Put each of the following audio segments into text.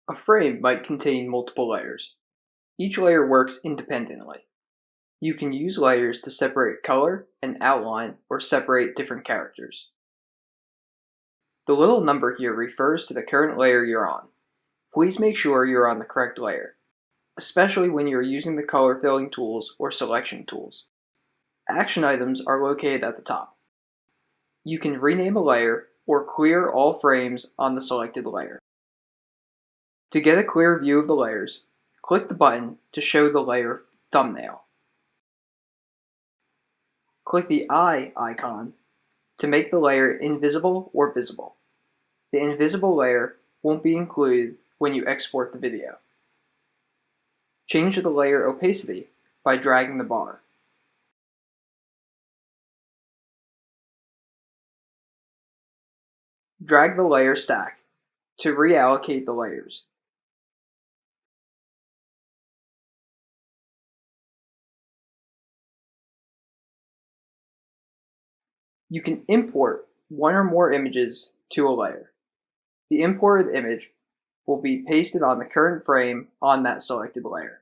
A frame might contain multiple layers. Each layer works independently. You can use layers to separate color and outline or separate different characters. The little number here refers to the current layer you're on. Please make sure you're on the correct layer, especially when you're using the color filling tools or selection tools. Action items are located at the top. You can rename a layer or clear all frames on the selected layer. To get a clear view of the layers, click the button to show the layer thumbnail. Click the eye icon to make the layer invisible or visible. The invisible layer won't be included when you export the video. Change the layer opacity by dragging the bar. Drag the layer stack to reallocate the layers. You can import one or more images to a layer. The imported image will be pasted on the current frame on that selected layer.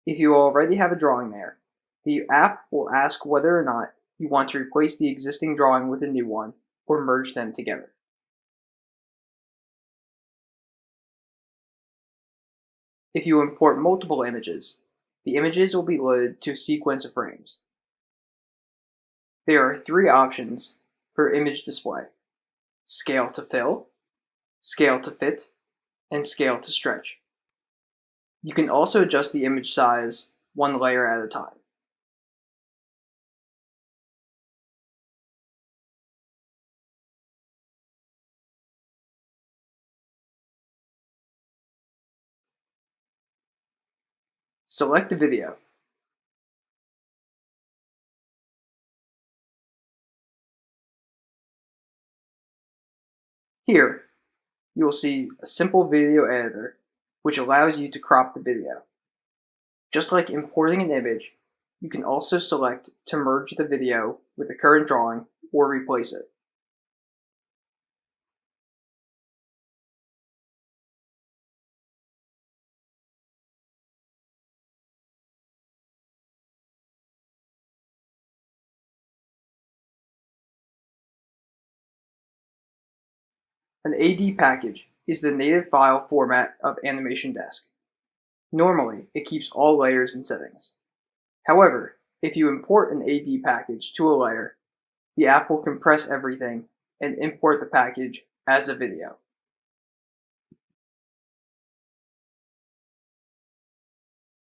If you already have a drawing there, the app will ask whether or not you want to replace the existing drawing with a new one or merge them together. If you import multiple images, the images will be loaded to a sequence of frames. There are three options for image display: scale to fill, scale to fit, and scale to stretch. You can also adjust the image size one layer at a time. Select a video. Here, you will see a simple video editor, which allows you to crop the video. Just like importing an image, you can also select to merge the video with the current drawing or replace it. An AD package is the native file format of Animation Desk. Normally, it keeps all layers and settings. However, if you import an AD package to a layer, the app will compress everything and import the package as a video.